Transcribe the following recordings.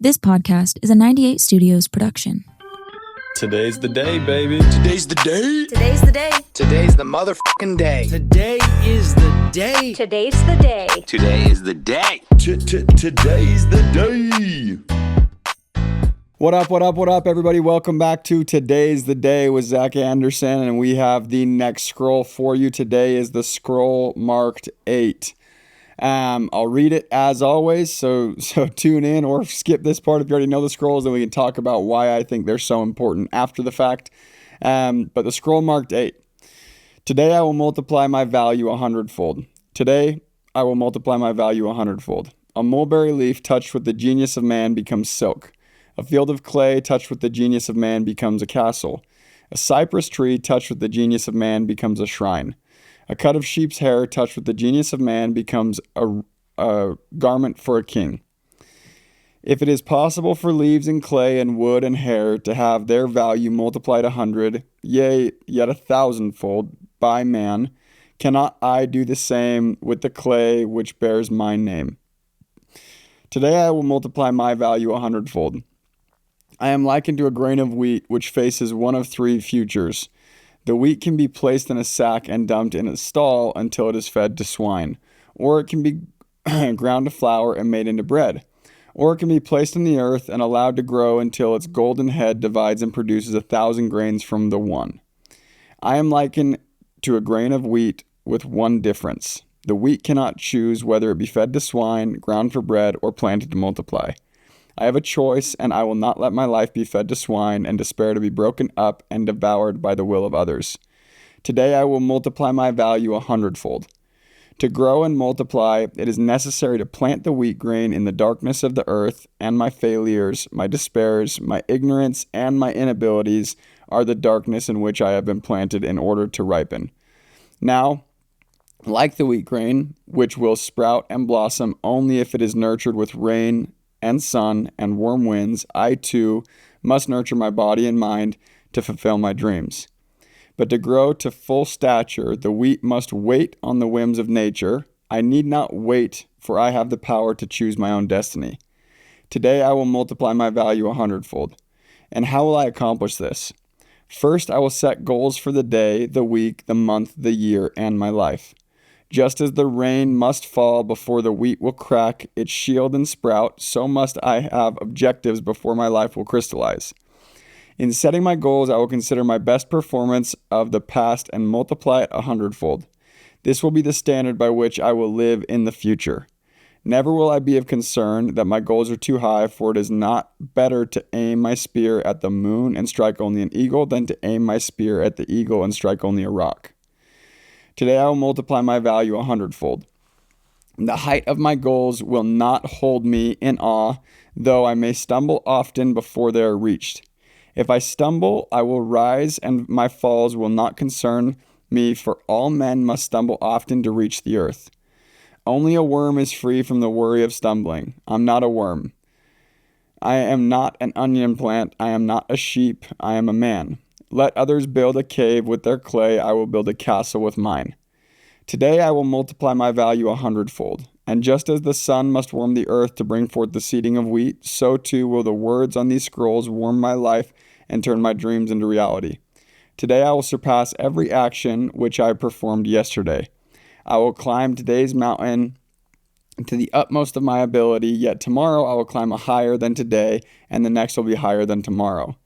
This podcast is a 98 Studios production. Today's the day, baby. Today's the day. Today's the day. Today's the motherfucking day. Today is the day. Today's the day. Today is the day. Today's the day. What up, everybody? Welcome back to Today's the Day with Zack Anderson, and we have the next scroll for you. Today is the scroll marked 8. I'll read it as always, so tune in or skip this part if you already know the scrolls, and we can talk about why I think they're so important after the fact. But the scroll marked 8. Today I will multiply my value 100-fold. Today I will multiply my value 100-fold. A mulberry leaf touched with the genius of man becomes silk. A field of clay touched with the genius of man becomes a castle. A cypress tree touched with the genius of man becomes a shrine. A cut of sheep's hair touched with the genius of man becomes a garment for a king. If it is possible for leaves and clay and wood and hair to have their value multiplied 100, yea, yet 1,000-fold by man, cannot I do the same with the clay which bears my name? Today I will multiply my value 100-fold. I am likened to a grain of wheat which faces one of three futures. The wheat can be placed in a sack and dumped in a stall until it is fed to swine, or it can be ground to flour and made into bread, or it can be placed in the earth and allowed to grow until its golden head divides and produces 1,000 grains from the one. I am likened to a grain of wheat with one difference. The wheat cannot choose whether it be fed to swine, ground for bread, or planted to multiply. I have a choice, and I will not let my life be fed to swine and despair to be broken up and devoured by the will of others. Today I will multiply my value 100-fold. To grow and multiply, it is necessary to plant the wheat grain in the darkness of the earth, and my failures, my despairs, my ignorance, and my inabilities are the darkness in which I have been planted in order to ripen. Now, like the wheat grain, which will sprout and blossom only if it is nurtured with rain and sun and warm winds, I too must nurture my body and mind to fulfill my dreams. But to grow to full stature, the wheat must wait on the whims of nature. I need not wait, for I have the power to choose my own destiny. Today I will multiply my value 100-fold. And how will I accomplish this? First, I will set goals for the day, the week, the month, the year, and my life. Just as the rain must fall before the wheat will crack its shield and sprout, so must I have objectives before my life will crystallize. In setting my goals, I will consider my best performance of the past and multiply it 100-fold. This will be the standard by which I will live in the future. Never will I be of concern that my goals are too high, for it is not better to aim my spear at the moon and strike only an eagle than to aim my spear at the eagle and strike only a rock. Today I will multiply my value 100-fold. The height of my goals will not hold me in awe, though I may stumble often before they are reached. If I stumble, I will rise, and my falls will not concern me, for all men must stumble often to reach the earth. Only a worm is free from the worry of stumbling. I'm not a worm. I am not an onion plant. I am not a sheep. I am a man. Let others build a cave with their clay. I will build a castle with mine. Today I will multiply my value 100-fold. And just as the sun must warm the earth to bring forth the seeding of wheat, so too will the words on these scrolls warm my life and turn my dreams into reality. Today I will surpass every action which I performed yesterday. I will climb today's mountain to the utmost of my ability, yet tomorrow I will climb a higher than today, and the next will be higher than tomorrow.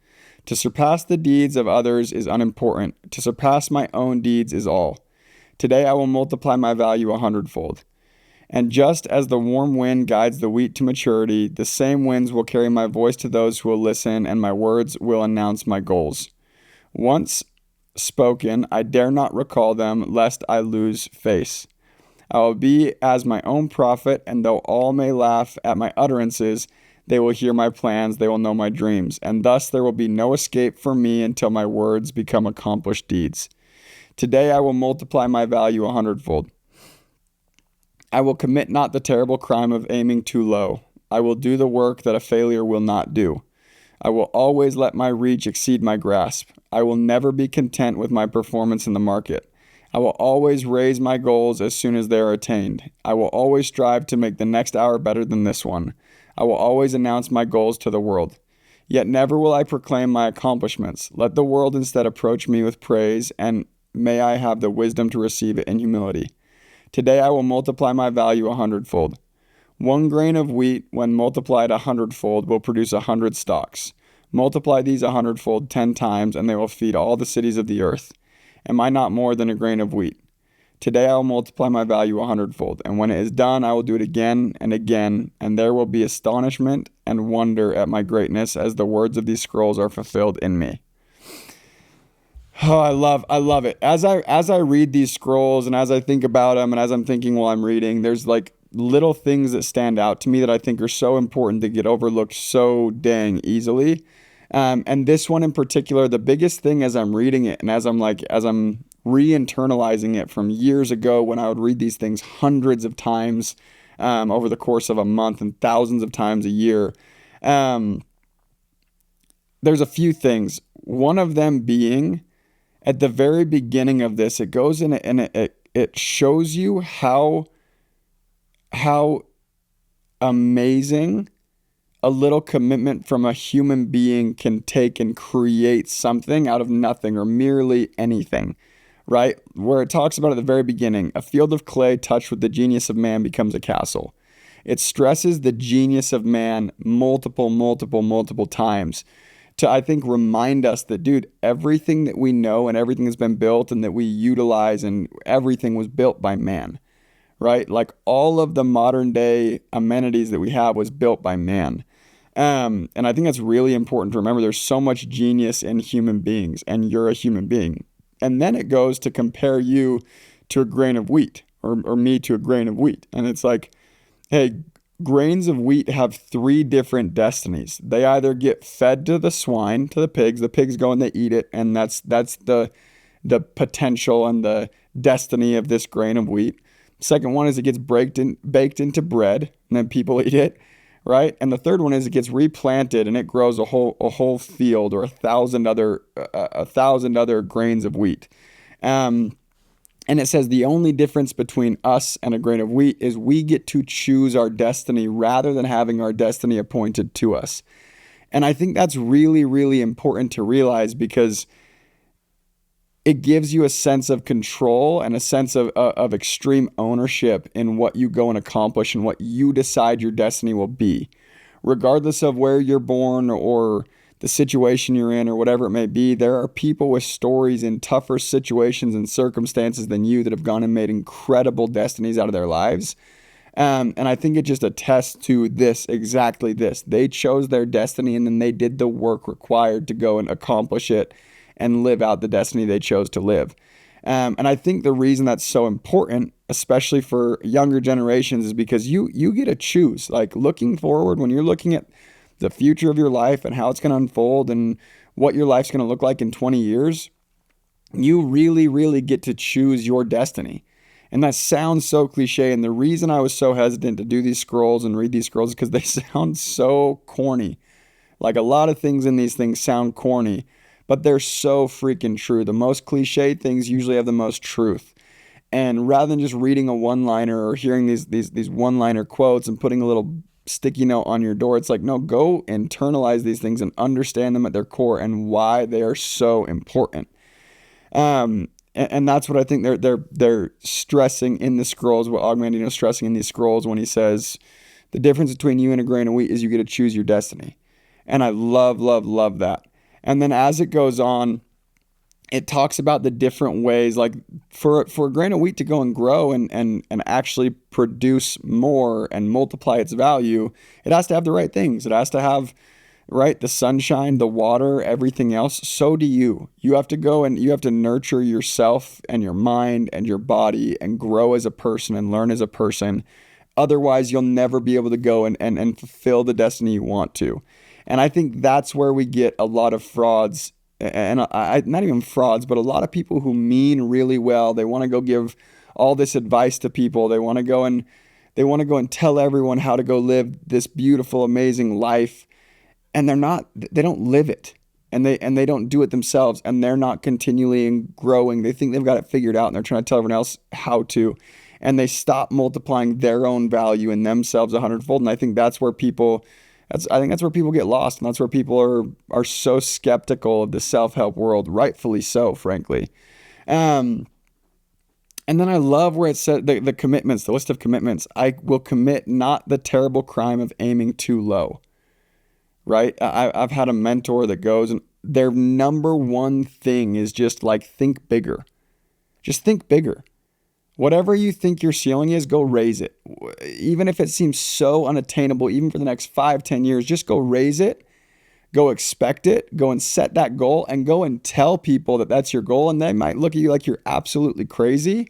To surpass the deeds of others is unimportant. To surpass my own deeds is all. Today I will multiply my value 100-fold. And just as the warm wind guides the wheat to maturity, the same winds will carry my voice to those who will listen, and my words will announce my goals. Once spoken, I dare not recall them, lest I lose face. I will be as my own prophet, and though all may laugh at my utterances, they will hear my plans, they will know my dreams, and thus there will be no escape for me until my words become accomplished deeds. Today I will multiply my value 100-fold. I will commit not the terrible crime of aiming too low. I will do the work that a failure will not do. I will always let my reach exceed my grasp. I will never be content with my performance in the market. I will always raise my goals as soon as they are attained. I will always strive to make the next hour better than this one. I will always announce my goals to the world. Yet never will I proclaim my accomplishments. Let the world instead approach me with praise, and may I have the wisdom to receive it in humility. Today I will multiply my value 100-fold. 1 grain of wheat, when multiplied 100-fold, will produce 100 stalks. Multiply these 100-fold 10 times, and they will feed all the cities of the earth. Am I not more than a grain of wheat? Today I will multiply my value 100-fold, and when it is done, I will do it again and again, and there will be astonishment and wonder at my greatness as the words of these scrolls are fulfilled in me. Oh, I love it. As I read these scrolls and as I think about them and as I'm thinking while I'm reading, there's like little things that stand out to me that I think are so important that get overlooked so dang easily. And this one in particular, the biggest thing as I'm reading it and as I'm re-internalizing it from years ago when I would read these things hundreds of times over the course of a month and thousands of times a year, there's a few things. One of them being, at the very beginning of this, it goes in and it shows you how amazing a little commitment from a human being can take and create something out of nothing or merely anything, right? Where it talks about at the very beginning, a field of clay touched with the genius of man becomes a castle. It stresses the genius of man multiple times to, I think, remind us that, dude, everything that we know and everything that's been built and that we utilize and everything was built by man, right? Like all of the modern day amenities that we have was built by man. And I think that's really important to remember. There's so much genius in human beings, and you're a human being. And then it goes to compare you to a grain of wheat or me to a grain of wheat. And it's like, hey, grains of wheat have 3 different destinies. They either get fed to the swine, to the pigs go and they eat it, and that's the potential and the destiny of this grain of wheat. Second one is it gets baked into bread, and then people eat it, right? And the third one is it gets replanted and it grows a whole field or 1,000 other grains of wheat. And it says the only difference between us and a grain of wheat is we get to choose our destiny rather than having our destiny appointed to us. And I think that's really, really important to realize because it gives you a sense of control and a sense of extreme ownership in what you go and accomplish and what you decide your destiny will be. Regardless of where you're born or the situation you're in or whatever it may be, there are people with stories in tougher situations and circumstances than you that have gone and made incredible destinies out of their lives. And I think it just attests to exactly this. They chose their destiny and then they did the work required to go and accomplish it and live out the destiny they chose to live. And I think the reason that's so important, especially for younger generations, is because you get to choose. Like looking forward, when you're looking at the future of your life and how it's going to unfold and what your life's going to look like in 20 years, you really, really get to choose your destiny. And that sounds so cliche. And the reason I was so hesitant to do these scrolls and read these scrolls is because they sound so corny. Like a lot of things in these things sound corny, but they're so freaking true. The most cliche things usually have the most truth. And rather than just reading a one-liner or hearing these one-liner quotes and putting a little sticky note on your door, it's like, no, go internalize these things and understand them at their core and why they are so important. And that's what I think they're stressing in the scrolls, what Augmentino is stressing in these scrolls when he says the difference between you and a grain of wheat is you get to choose your destiny. And I love that. And then as it goes on, it talks about the different ways, like for a grain of wheat to go and grow and actually produce more and multiply its value, it has to have the right things. It has to have, right, the sunshine, the water, everything else. So do you. You have to go and you have to nurture yourself and your mind and your body and grow as a person and learn as a person. Otherwise, you'll never be able to go and fulfill the destiny you want to. And I think that's where we get a lot of frauds, and not even frauds, but a lot of people who mean really well. They want to go give all this advice to people. They want to go and tell everyone how to go live this beautiful, amazing life. And they don't live it. And they don't do it themselves. And they're not continually growing. They think they've got it figured out and they're trying to tell everyone else how to. and they stop multiplying their own value in themselves a hundredfold. And I think that's where people get lost, and that's where people are so skeptical of the self-help world, rightfully so, frankly. And then I love where it said the commitments, the list of commitments. I will commit not the terrible crime of aiming too low. Right? I've had a mentor that goes, and their number one thing is just like, think bigger. Just think bigger. Whatever you think your ceiling is, go raise it. Even if it seems so unattainable, even for the next 5-10 years, just go raise it. Go expect it. Go and set that goal, and go and tell people that that's your goal. And they might look at you like you're absolutely crazy,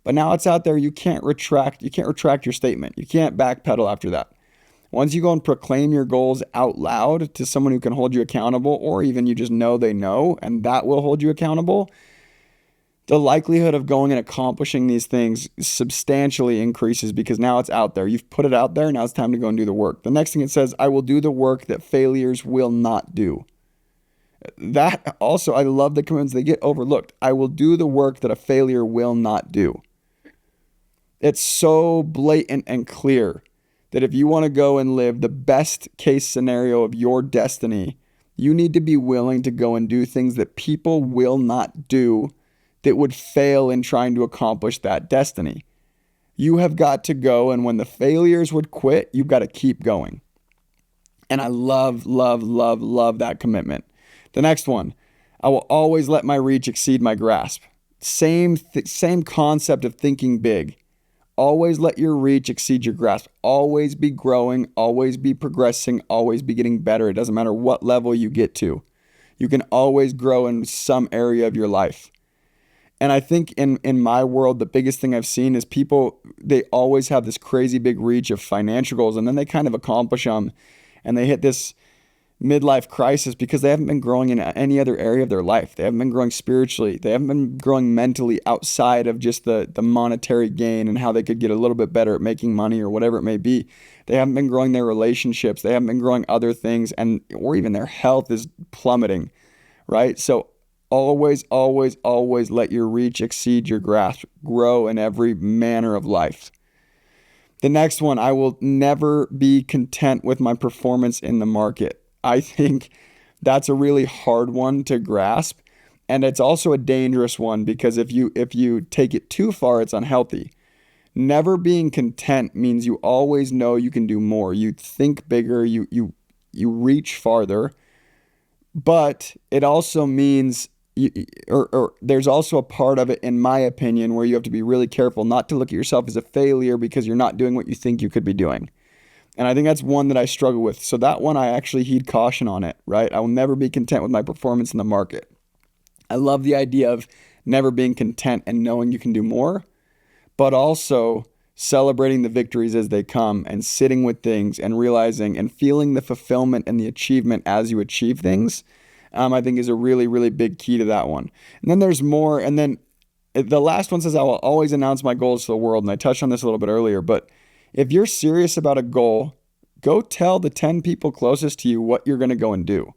but now it's out there. You can't retract your statement. You can't backpedal after that. Once you go and proclaim your goals out loud to someone who can hold you accountable, or even you just know they know, and that will hold you accountable, the likelihood of going and accomplishing these things substantially increases, because now it's out there. You've put it out there. Now it's time to go and do the work. The next thing it says, I will do the work that failures will not do. That also, I love the commitments. They get overlooked. I will do the work that a failure will not do. It's so blatant and clear that if you want to go and live the best case scenario of your destiny, you need to be willing to go and do things that people will not do, that would fail in trying to accomplish that destiny. You have got to go, and when the failures would quit, you've got to keep going. And I love, love, love, love that commitment. The next one, I will always let my reach exceed my grasp. Same concept of thinking big. Always let your reach exceed your grasp. Always be growing, always be progressing, always be getting better. It doesn't matter what level you get to. You can always grow in some area of your life. And I think in my world, the biggest thing I've seen is people, they always have this crazy big reach of financial goals, and then they kind of accomplish them, and they hit this midlife crisis because they haven't been growing in any other area of their life. They haven't been growing spiritually. They haven't been growing mentally outside of just the monetary gain and how they could get a little bit better at making money or whatever it may be. They haven't been growing their relationships. They haven't been growing other things, or even their health is plummeting, right? So always, always, always let your reach exceed your grasp. Grow in every manner of life. The next one, I will never be content with my performance in the market. I think that's a really hard one to grasp. And it's also a dangerous one, because if you take it too far, it's unhealthy. Never being content means you always know you can do more. You think bigger, you reach farther. But it also means there's also a part of it, in my opinion, where you have to be really careful not to look at yourself as a failure because you're not doing what you think you could be doing. And I think that's one that I struggle with. So that one, I actually heed caution on it, right? I will never be content with my performance in the market. I love the idea of never being content and knowing you can do more, but also celebrating the victories as they come and sitting with things and realizing and feeling the fulfillment and the achievement as you achieve things. I think is a really, really big key to that one. And then there's more. And then the last one says, I will always announce my goals to the world. And I touched on this a little bit earlier, but if you're serious about a goal, go tell the 10 people closest to you what you're going to go and do.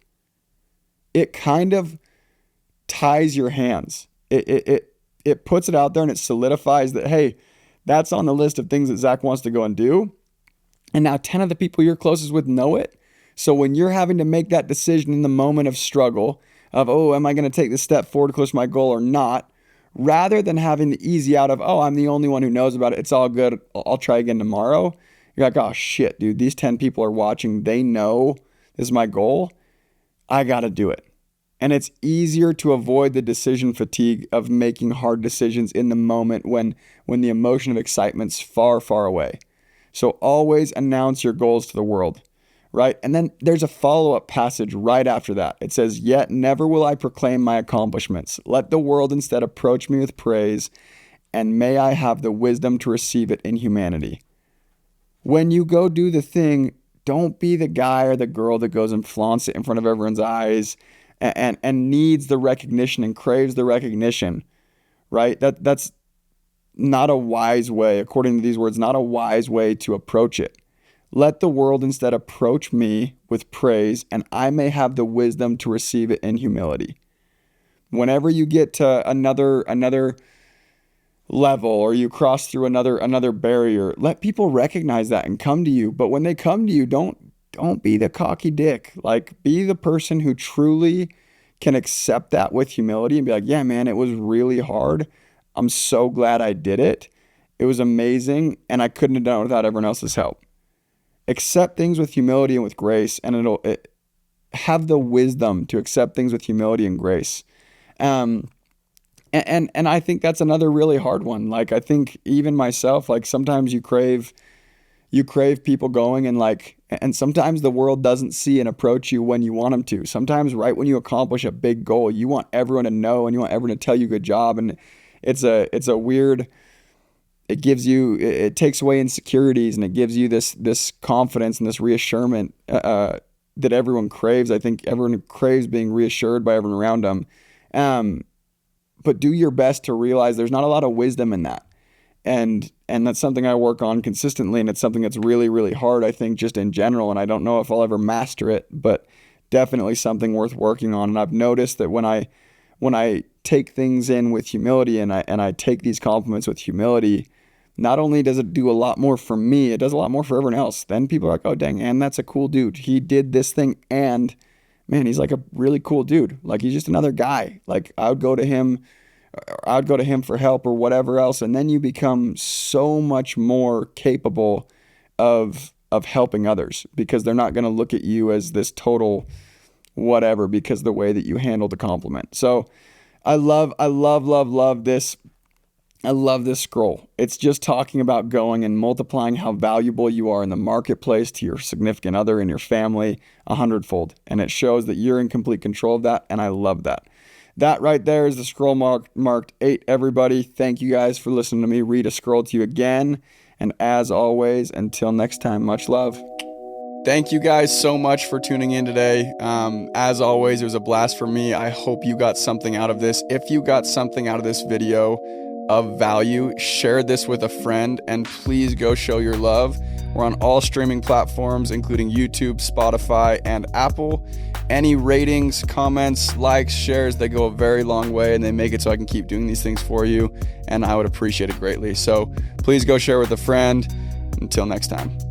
It kind of ties your hands. It puts it out there, and it solidifies that, hey, that's on the list of things that Zack wants to go and do. And now 10 of the people you're closest with know it. So when you're having to make that decision in the moment of struggle of, oh, am I going to take this step forward to close my goal or not? Rather than having the easy out of, oh, I'm the only one who knows about it, it's all good, I'll try again tomorrow. You're like, oh shit, dude, these 10 people are watching. They know this is my goal. I got to do it. And it's easier to avoid the decision fatigue of making hard decisions in the moment when the emotion of excitement's far, far away. So always announce your goals to the world. Right? And then there's a follow-up passage right after that. It says, yet never will I proclaim my accomplishments. Let the world instead approach me with praise, and may I have the wisdom to receive it in humanity. When you go do the thing, don't be the guy or the girl that goes and flaunts it in front of everyone's eyes and needs the recognition and craves the recognition, right? That's not a wise way, according to these words, not a wise way to approach it. Let the world instead approach me with praise, and I may have the wisdom to receive it in humility. Whenever you get to another level, or you cross through another barrier, let people recognize that and come to you. But when they come to you, don't be the cocky dick. Like, be the person who truly can accept that with humility and be like, yeah, man, it was really hard. I'm so glad I did it. It was amazing, and I couldn't have done it without everyone else's help. Accept things with humility and with grace, and have the wisdom to accept things with humility and grace. And I think that's another really hard one. Like, I think even myself, like, sometimes you crave people going, and sometimes the world doesn't see and approach you when you want them to. Sometimes right when you accomplish a big goal, you want everyone to know and you want everyone to tell you good job. And it's a weird, it takes away insecurities, and it gives you this confidence and this reassurance that everyone craves. I think everyone craves being reassured by everyone around them. But do your best to realize there's not a lot of wisdom in that. And that's something I work on consistently, and it's something that's really, really hard, I think, just in general. And I don't know if I'll ever master it, but definitely something worth working on. And I've noticed that when I take things in with humility, and I take these compliments with humility, not only does it do a lot more for me, it does a lot more for everyone else. Then people are like, oh, dang, and that's a cool dude. He did this thing, and man, he's like a really cool dude. Like, he's just another guy. Like, I would go to him for help or whatever else. And then you become so much more capable of helping others, because they're not going to look at you as this total whatever because of the way that you handled the compliment. So I love this. I love this scroll. It's just talking about going and multiplying how valuable you are in the marketplace to your significant other and your family 100-fold. And it shows that you're in complete control of that. And I love that. That right there is the scroll marked 8, everybody. Thank you guys for listening to me read a scroll to you again. And as always, until next time, much love. Thank you guys so much for tuning in today. As always, it was a blast for me. I hope you got something out of this. If you got something out of this video of value, share this with a friend, and please go show your love. We're on all streaming platforms, including YouTube, Spotify, and Apple. Any ratings, comments, likes, shares, they go a very long way, and they make it so I can keep doing these things for you, and I would appreciate it greatly. So please go share with a friend. Until next time.